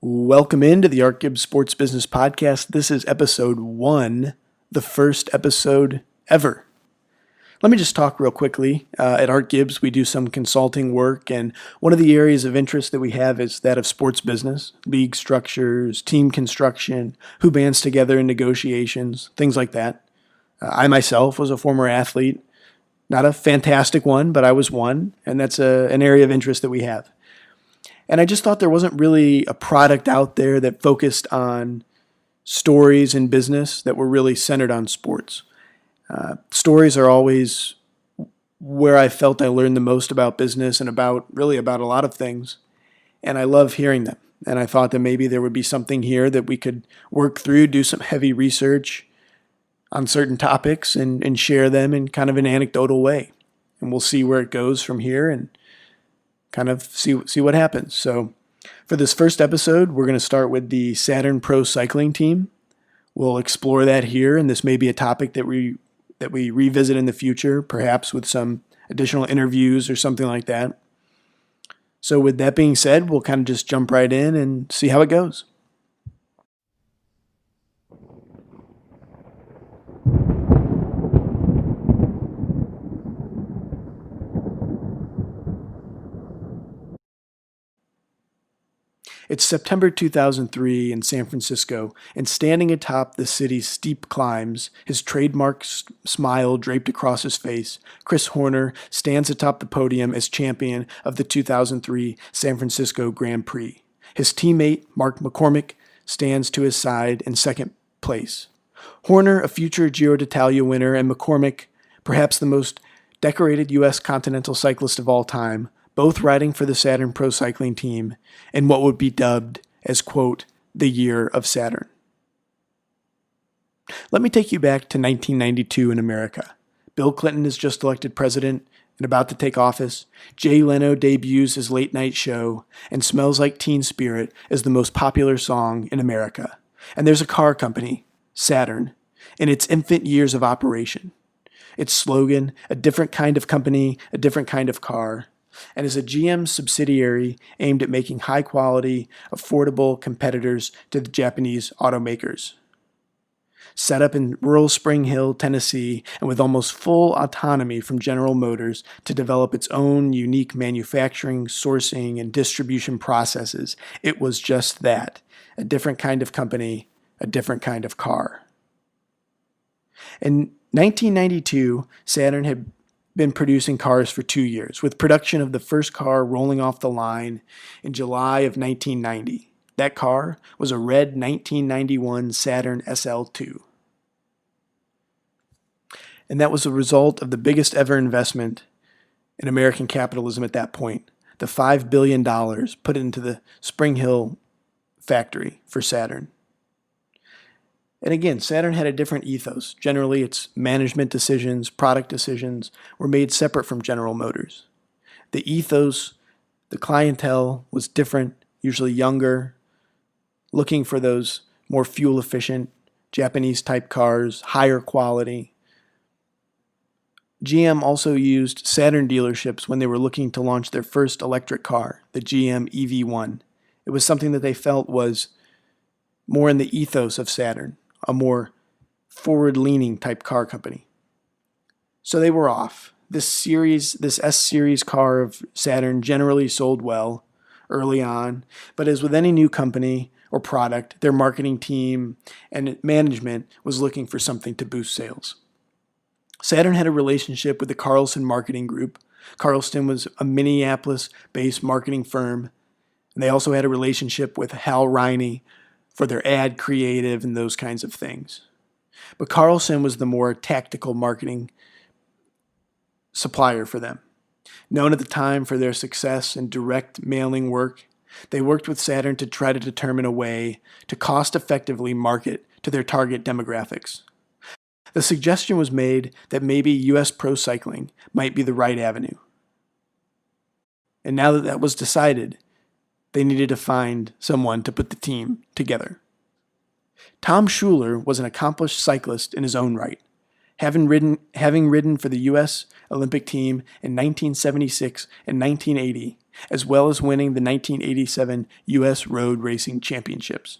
Welcome into the ArtGibbs Sports Business Podcast. This is episode 1, the first episode ever. Let me just talk real quickly. At ArtGibbs, we do some consulting work, and one of the areas of interest that we have is that of sports business, league structures, team construction, who bands together in negotiations, things like that. I myself was a former athlete, not a fantastic one, but I was one, and that's an area of interest that we have. And I just thought there wasn't really a product out there that focused on stories in business that were really centered on sports. Stories are always where I felt I learned the most about business and about a lot of things. And I love hearing them. And I thought that maybe there would be something here that we could work through, do some heavy research on certain topics and share them in kind of an anecdotal way. And we'll see where it goes from here and kind of see what happens. So for this first episode, we're going to start with the Saturn Pro Cycling Team. We'll explore that here, and this may be a topic that we revisit in the future, perhaps with some additional interviews or something like that. So with that being said, we'll kind of just jump right in and see how it goes. It's September 2003 in San Francisco, and standing atop the city's steep climbs, his trademark smile draped across his face, Chris Horner stands atop the podium as champion of the 2003 San Francisco Grand Prix. His teammate, Mark McCormick, stands to his side in second place. Horner, a future Giro d'Italia winner, and McCormick, perhaps the most decorated U.S. continental cyclist of all time, both riding for the Saturn Pro Cycling Team in what would be dubbed as, quote, the year of Saturn. Let me take you back to 1992 in America. Bill Clinton is just elected president and about to take office. Jay Leno debuts his late night show, and Smells Like Teen Spirit is the most popular song in America. And there's a car company, Saturn, in its infant years of operation. Its slogan, a different kind of company, a different kind of car, and is a GM subsidiary aimed at making high-quality, affordable competitors to the Japanese automakers. Set up in rural Spring Hill, Tennessee, and with almost full autonomy from General Motors to develop its own unique manufacturing, sourcing, and distribution processes, it was just that, a different kind of company, a different kind of car. In 1992, Saturn had been producing cars for 2 years, with production of the first car rolling off the line in July of 1990. That car was a red 1991 Saturn SL2. And that was a result of the biggest ever investment in American capitalism at that point, the $5 billion put into the Spring Hill factory for Saturn. And again, Saturn had a different ethos. Generally, its management decisions, product decisions were made separate from General Motors. The ethos, the clientele was different, usually younger, looking for those more fuel-efficient Japanese-type cars, higher quality. GM also used Saturn dealerships when they were looking to launch their first electric car, the GM EV1. It was something that they felt was more in the ethos of Saturn, a more forward-leaning type car company. So they were off. This S-Series car of Saturn generally sold well early on, but as with any new company or product, their marketing team and management was looking for something to boost sales. Saturn had a relationship with the Carlson Marketing Group. Carlson was a Minneapolis-based marketing firm, and they also had a relationship with Hal Riney for their ad creative and those kinds of things. But Carlson was the more tactical marketing supplier for them. Known at the time for their success in direct mailing work, they worked with Saturn to try to determine a way to cost-effectively market to their target demographics. The suggestion was made that maybe U.S. pro cycling might be the right avenue. And now that that was decided, they needed to find someone to put the team together. Tom Schuler was an accomplished cyclist in his own right. Having ridden for the U.S. Olympic team in 1976 and 1980, as well as winning the 1987 U.S. Road Racing Championships.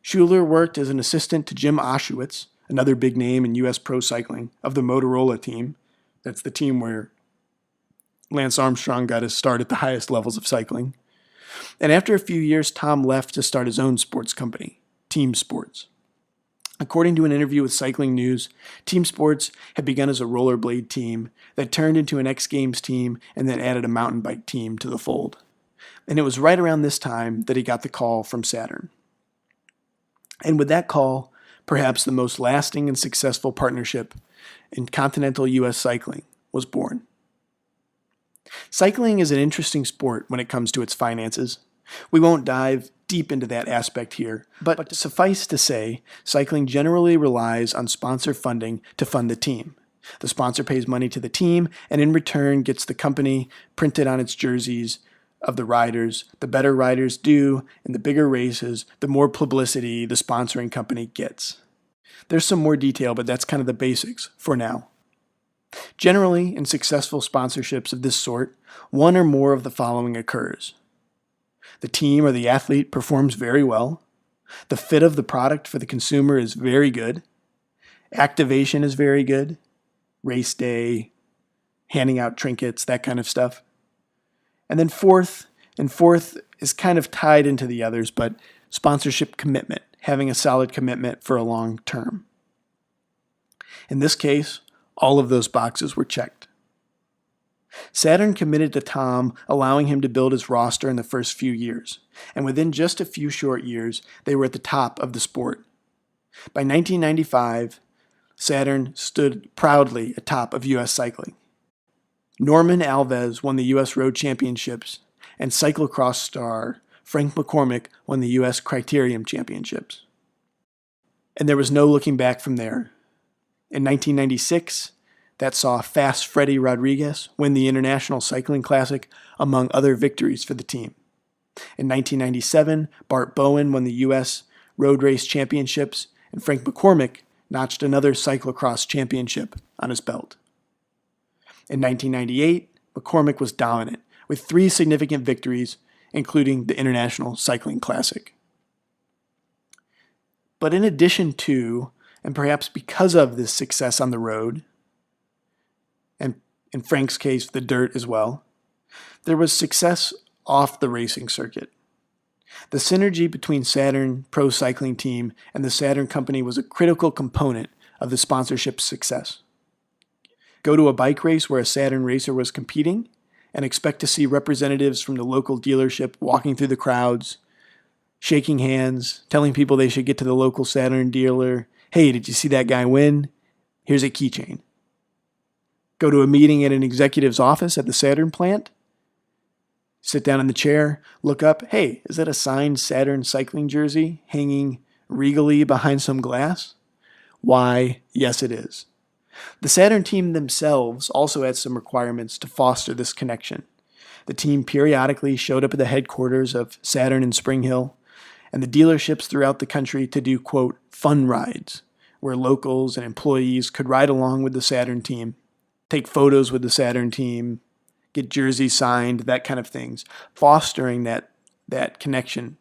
Schuler worked as an assistant to Jim Oshowitz, another big name in U.S. pro cycling, of the Motorola team. That's the team where Lance Armstrong got his start at the highest levels of cycling. And after a few years, Tom left to start his own sports company, Team Sports. According to an interview with Cycling News, Team Sports had begun as a rollerblade team that turned into an X Games team and then added a mountain bike team to the fold. And it was right around this time that he got the call from Saturn. And with that call, perhaps the most lasting and successful partnership in continental U.S. cycling was born. Cycling is an interesting sport when it comes to its finances. We won't dive deep into that aspect here, but suffice to say, cycling generally relies on sponsor funding to fund the team. The sponsor pays money to the team and in return gets the company printed on its jerseys of the riders. The better riders do in the bigger races, the more publicity the sponsoring company gets. There's some more detail, but that's kind of the basics for now. Generally, in successful sponsorships of this sort, one or more of the following occurs. The team or the athlete performs very well. The fit of the product for the consumer is very good. Activation is very good. Race day, handing out trinkets, that kind of stuff. And then fourth is kind of tied into the others, but sponsorship commitment, having a solid commitment for a long term. In this case, all of those boxes were checked. Saturn committed to Tom, allowing him to build his roster in the first few years, and within just a few short years, they were at the top of the sport. By 1995, Saturn stood proudly atop of U.S. cycling. Norman Alves won the U.S. Road Championships, and cyclocross star Frank McCormick won the U.S. Criterium Championships. And there was no looking back from there. In 1996, that saw Fast Freddie Rodriguez win the International Cycling Classic, among other victories for the team. In 1997, Bart Bowen won the U.S. Road Race Championships, and Frank McCormick notched another cyclocross championship on his belt. In 1998, McCormick was dominant, with 3 significant victories, including the International Cycling Classic. But in addition to, and perhaps because of this success on the road, and in Frank's case, the dirt as well, there was success off the racing circuit. The synergy between Saturn Pro Cycling Team and the Saturn Company was a critical component of the sponsorship success. Go to a bike race where a Saturn racer was competing and expect to see representatives from the local dealership walking through the crowds, shaking hands, telling people they should get to the local Saturn dealer. Hey, did you see that guy win? Here's a keychain. Go to a meeting at an executive's office at the Saturn plant. Sit down in the chair, look up. Hey, is that a signed Saturn cycling jersey hanging regally behind some glass? Why, yes it is. The Saturn team themselves also had some requirements to foster this connection. The team periodically showed up at the headquarters of Saturn in Spring Hill and the dealerships throughout the country to do, quote, fun rides, where locals and employees could ride along with the Saturn team, take photos with the Saturn team, get jerseys signed, that kind of things, fostering that connection.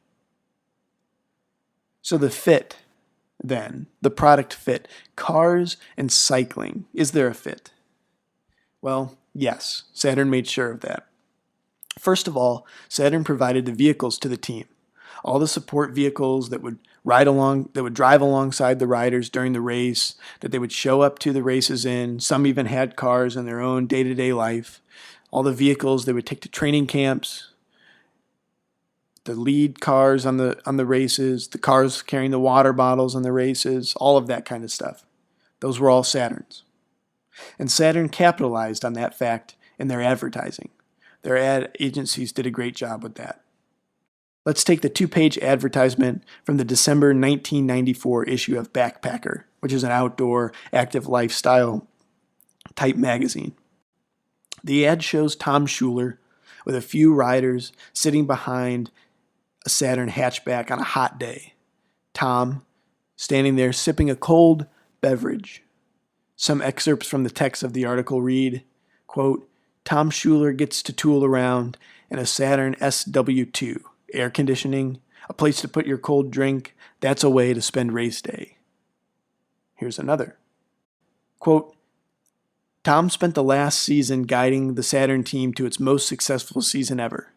So the fit, then, the product fit, cars and cycling, is there a fit? Well, yes, Saturn made sure of that. First of all, Saturn provided the vehicles to the team. All the support vehicles that would drive alongside the riders during the race, that they would show up to the races in. Some even had cars in their own day-to-day life. All the vehicles they would take to training camps, the lead cars on the races, the cars carrying the water bottles on the races, all of that kind of stuff. Those were all Saturns. And Saturn capitalized on that fact in their advertising. Their ad agencies did a great job with that. Let's take the 2-page advertisement from the December 1994 issue of Backpacker, which is an outdoor, active lifestyle type magazine. The ad shows Tom Schuler with a few riders sitting behind a Saturn hatchback on a hot day. Tom standing there sipping a cold beverage. Some excerpts from the text of the article read, quote, Tom Schuler gets to tool around in a Saturn SW2. Air conditioning, a place to put your cold drink, that's a way to spend race day. Here's another. Quote, Tom spent the last season guiding the Saturn team to its most successful season ever,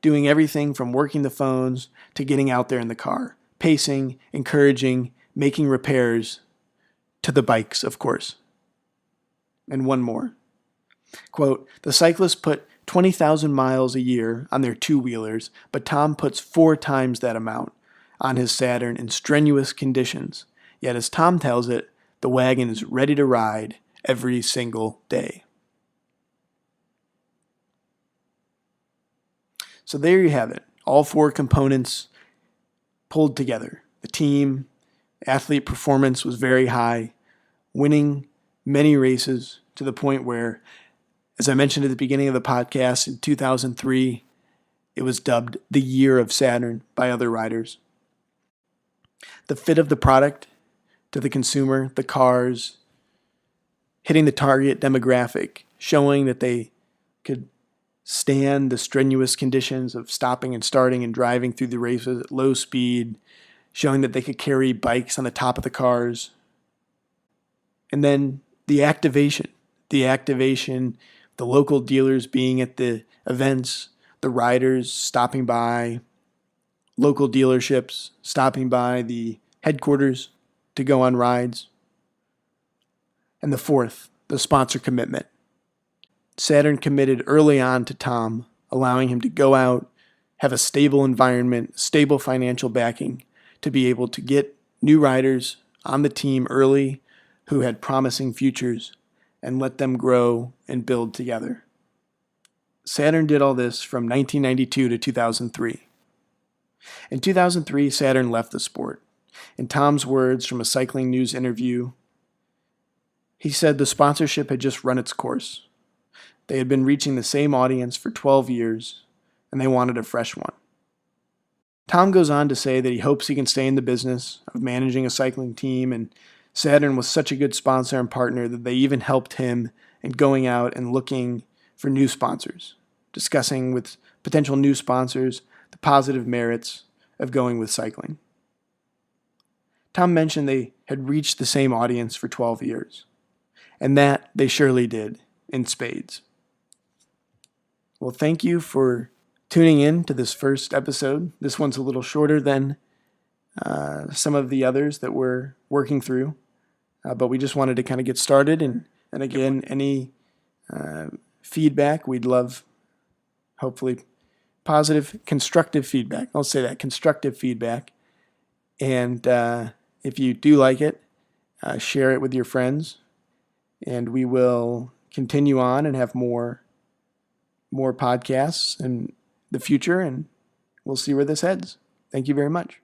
doing everything from working the phones to getting out there in the car, pacing, encouraging, making repairs, to the bikes, of course. And one more. Quote, the cyclists put 20,000 miles a year on their two-wheelers, but Tom puts 4 times that amount on his Saturn in strenuous conditions. Yet as Tom tells it, the wagon is ready to ride every single day. So there you have it. All 4 components pulled together. The team, athlete performance was very high, winning many races to the point where, as I mentioned at the beginning of the podcast, in 2003, it was dubbed the year of Saturn by other riders. The fit of the product to the consumer, the cars, hitting the target demographic, showing that they could stand the strenuous conditions of stopping and starting and driving through the races at low speed, showing that they could carry bikes on the top of the cars. And then the activation, the local dealers being at the events, the riders stopping by, local dealerships stopping by the headquarters to go on rides. And the fourth, the sponsor commitment. Saturn committed early on to Tom, allowing him to go out, have a stable environment, stable financial backing to be able to get new riders on the team early who had promising futures and let them grow and build together. Saturn did all this from 1992 to 2003. In 2003, Saturn left the sport. In Tom's words from a Cycling News interview, he said the sponsorship had just run its course. They had been reaching the same audience for 12 years, and they wanted a fresh one. Tom goes on to say that he hopes he can stay in the business of managing a cycling team, and Saturn was such a good sponsor and partner that they even helped him in going out and looking for new sponsors, discussing with potential new sponsors the positive merits of going with cycling. Tom mentioned they had reached the same audience for 12 years, and that they surely did in spades. Well, thank you for tuning in to this first episode. This one's a little shorter than some of the others that we're working through, but we just wanted to kind of get started. And again, any feedback, we'd love, hopefully, positive, constructive feedback. I'll say that, constructive feedback. And if you do like it, share it with your friends, and we will continue on and have more podcasts in the future, and we'll see where this heads. Thank you very much.